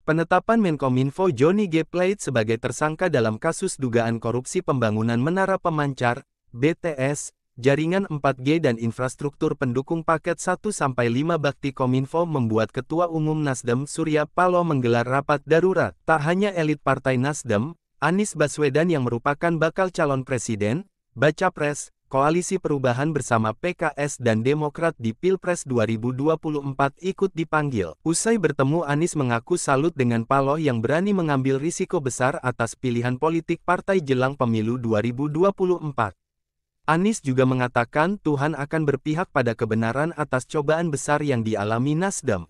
Penetapan Menkominfo Johnny G. Plate sebagai tersangka dalam kasus dugaan korupsi pembangunan Menara Pemancar, BTS, jaringan 4G dan infrastruktur pendukung paket 1-5 Bakti Kominfo membuat Ketua Umum Nasdem Surya Paloh menggelar rapat darurat. Tak hanya elit Partai Nasdem, Anies Baswedan yang merupakan bakal calon presiden, baca pres, Koalisi Perubahan bersama PKS dan Demokrat di Pilpres 2024 ikut dipanggil. Usai bertemu, Anies mengaku salut dengan Paloh yang berani mengambil risiko besar atas pilihan politik partai jelang pemilu 2024. Anies juga mengatakan Tuhan akan berpihak pada kebenaran atas cobaan besar yang dialami Nasdem.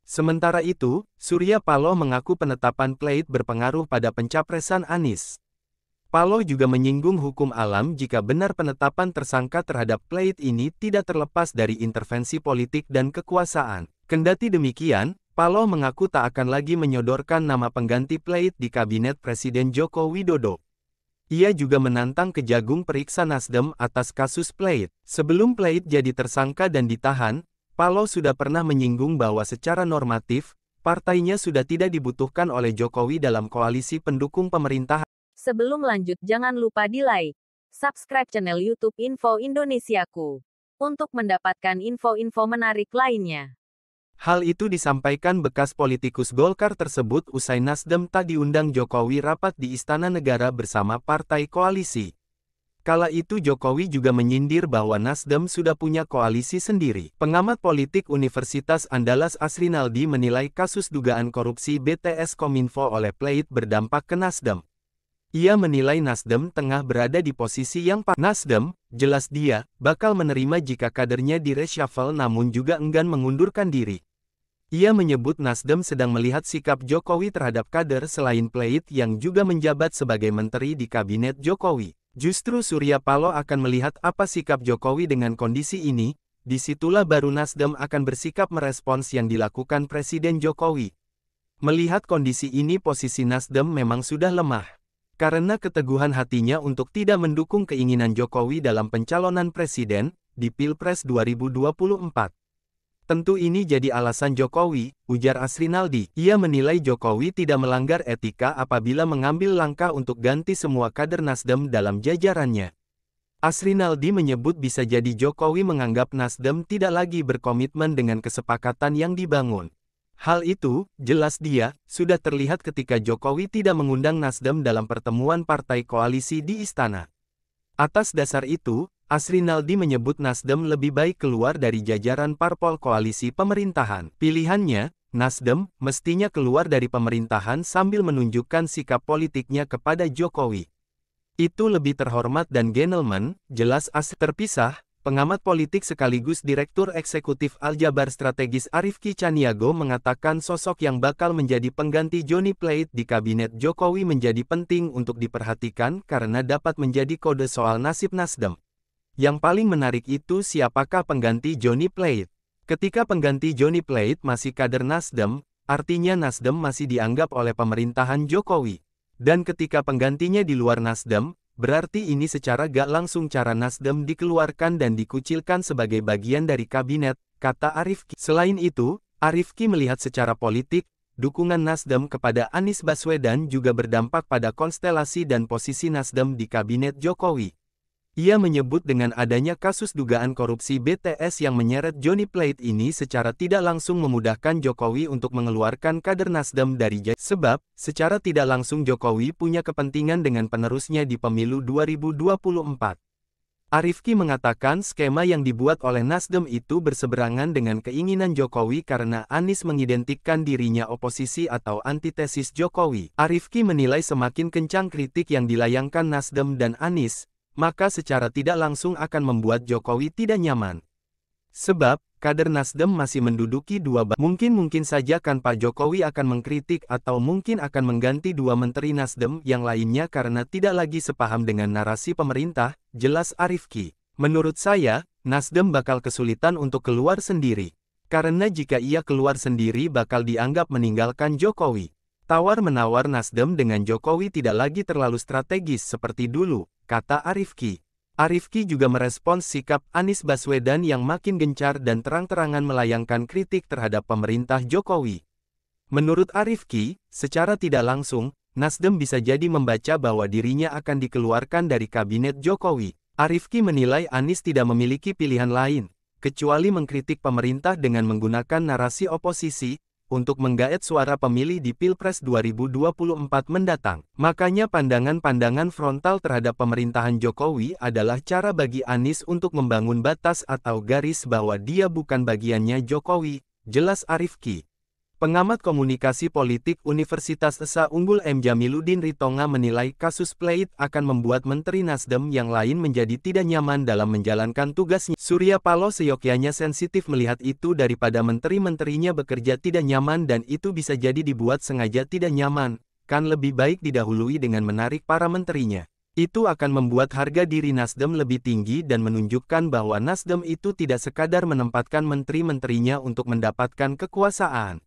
Sementara itu, Surya Paloh mengaku penetapan Plate berpengaruh pada pencapresan Anies. Paloh juga menyinggung hukum alam jika benar penetapan tersangka terhadap Plate ini tidak terlepas dari intervensi politik dan kekuasaan. Kendati demikian, Paloh mengaku tak akan lagi menyodorkan nama pengganti Plate di kabinet Presiden Joko Widodo. Ia juga menantang Kejagung Periksa Nasdem atas kasus Plate. Sebelum Plate jadi tersangka dan ditahan, Paloh sudah pernah menyinggung bahwa secara normatif, partainya sudah tidak dibutuhkan oleh Jokowi dalam koalisi pendukung pemerintahan. Sebelum lanjut jangan lupa di like, subscribe channel YouTube Info Indonesiaku, untuk mendapatkan info-info menarik lainnya. Hal itu disampaikan bekas politikus Golkar tersebut usai Nasdem tak diundang Jokowi rapat di Istana Negara bersama partai koalisi. Kala itu Jokowi juga menyindir bahwa Nasdem sudah punya koalisi sendiri. Pengamat politik Universitas Andalas Asrinaldi menilai kasus dugaan korupsi BTS Kominfo oleh Plate berdampak ke Nasdem. Ia menilai Nasdem tengah berada di posisi yang pas. Nasdem, jelas dia, bakal menerima jika kadernya di-reshuffle namun juga enggan mengundurkan diri. Ia menyebut Nasdem sedang melihat sikap Jokowi terhadap kader selain Plate yang juga menjabat sebagai menteri di kabinet Jokowi. Justru Surya Paloh akan melihat apa sikap Jokowi dengan kondisi ini, disitulah baru Nasdem akan bersikap merespons yang dilakukan Presiden Jokowi. Melihat kondisi ini posisi Nasdem memang sudah lemah. Karena keteguhan hatinya untuk tidak mendukung keinginan Jokowi dalam pencalonan presiden di Pilpres 2024. Tentu ini jadi alasan Jokowi, ujar Asrinaldi. Ia menilai Jokowi tidak melanggar etika apabila mengambil langkah untuk ganti semua kader Nasdem dalam jajarannya. Asrinaldi menyebut bisa jadi Jokowi menganggap Nasdem tidak lagi berkomitmen dengan kesepakatan yang dibangun. Hal itu, jelas dia, sudah terlihat ketika Jokowi tidak mengundang Nasdem dalam pertemuan partai koalisi di Istana. Atas dasar itu, Asrinaldi menyebut Nasdem lebih baik keluar dari jajaran parpol koalisi pemerintahan. Pilihannya, Nasdem, mestinya keluar dari pemerintahan sambil menunjukkan sikap politiknya kepada Jokowi. Itu lebih terhormat dan gentleman, jelas terpisah. Pengamat politik sekaligus Direktur Eksekutif Aljabar Strategis Arifki Caniago mengatakan sosok yang bakal menjadi pengganti Johnny Plate di kabinet Jokowi menjadi penting untuk diperhatikan karena dapat menjadi kode soal nasib Nasdem. Yang paling menarik itu siapakah pengganti Johnny Plate. Ketika pengganti Johnny Plate masih kader Nasdem, artinya Nasdem masih dianggap oleh pemerintahan Jokowi. Dan ketika penggantinya di luar Nasdem, berarti ini secara gak langsung cara Nasdem dikeluarkan dan dikucilkan sebagai bagian dari kabinet, kata Arifki. Selain itu, Arifki melihat secara politik, dukungan Nasdem kepada Anies Baswedan juga berdampak pada konstelasi dan posisi Nasdem di kabinet Jokowi. Ia menyebut dengan adanya kasus dugaan korupsi BTS yang menyeret Johnny Plate ini secara tidak langsung memudahkan Jokowi untuk mengeluarkan kader Nasdem dari sebab, secara tidak langsung Jokowi punya kepentingan dengan penerusnya di pemilu 2024. Arifki mengatakan skema yang dibuat oleh Nasdem itu berseberangan dengan keinginan Jokowi karena Anies mengidentikan dirinya oposisi atau antitesis Jokowi. Arifki menilai semakin kencang kritik yang dilayangkan Nasdem dan Anies, maka secara tidak langsung akan membuat Jokowi tidak nyaman. Sebab, kader Nasdem masih menduduki mungkin saja kan Pak Jokowi akan mengkritik atau mungkin akan mengganti dua menteri Nasdem yang lainnya karena tidak lagi sepaham dengan narasi pemerintah, jelas Arifki. Menurut saya, Nasdem bakal kesulitan untuk keluar sendiri. Karena jika ia keluar sendiri bakal dianggap meninggalkan Jokowi. Tawar-menawar Nasdem dengan Jokowi tidak lagi terlalu strategis seperti dulu, kata Arifki. Arifki juga merespons sikap Anies Baswedan yang makin gencar dan terang-terangan melayangkan kritik terhadap pemerintah Jokowi. Menurut Arifki, secara tidak langsung, Nasdem bisa jadi membaca bahwa dirinya akan dikeluarkan dari kabinet Jokowi. Arifki menilai Anies tidak memiliki pilihan lain, kecuali mengkritik pemerintah dengan menggunakan narasi oposisi, untuk menggaet suara pemilih di Pilpres 2024 mendatang. Makanya pandangan-pandangan frontal terhadap pemerintahan Jokowi adalah cara bagi Anies untuk membangun batas atau garis bahwa dia bukan bagiannya Jokowi, jelas Arifki. Pengamat komunikasi politik Universitas Esa Unggul M. Jamiluddin Ritonga menilai kasus Pleit akan membuat Menteri Nasdem yang lain menjadi tidak nyaman dalam menjalankan tugasnya. Surya Paloh seyogyanya sensitif melihat itu daripada menteri-menterinya bekerja tidak nyaman dan itu bisa jadi dibuat sengaja tidak nyaman, kan lebih baik didahului dengan menarik para menterinya. Itu akan membuat harga diri Nasdem lebih tinggi dan menunjukkan bahwa Nasdem itu tidak sekadar menempatkan menteri-menterinya untuk mendapatkan kekuasaan.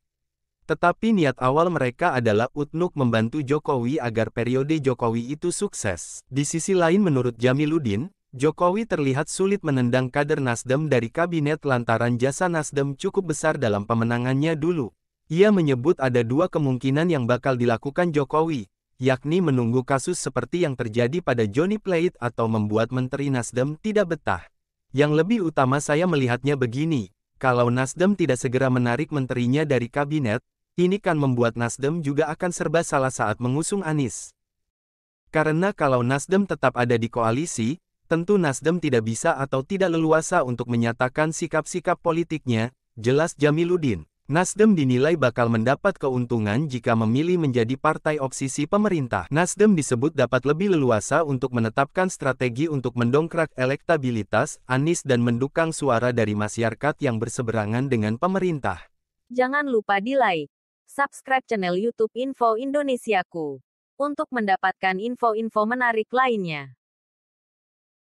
Tetapi niat awal mereka adalah untuk membantu Jokowi agar periode Jokowi itu sukses. Di sisi lain menurut Jamiluddin, Jokowi terlihat sulit menendang kader Nasdem dari kabinet lantaran jasa Nasdem cukup besar dalam pemenangannya dulu. Ia menyebut ada dua kemungkinan yang bakal dilakukan Jokowi, yakni menunggu kasus seperti yang terjadi pada Johnny Plate atau membuat menteri Nasdem tidak betah. Yang lebih utama saya melihatnya begini, kalau Nasdem tidak segera menarik menterinya dari kabinet, ini kan membuat Nasdem juga akan serba salah saat mengusung Anies. Karena kalau Nasdem tetap ada di koalisi, tentu Nasdem tidak bisa atau tidak leluasa untuk menyatakan sikap-sikap politiknya, jelas Jamiluddin. Nasdem dinilai bakal mendapat keuntungan jika memilih menjadi partai oposisi pemerintah. Nasdem disebut dapat lebih leluasa untuk menetapkan strategi untuk mendongkrak elektabilitas Anies dan mendukung suara dari masyarakat yang berseberangan dengan pemerintah. Jangan lupa di-like, subscribe channel YouTube Info Indonesiaku untuk mendapatkan info-info menarik lainnya.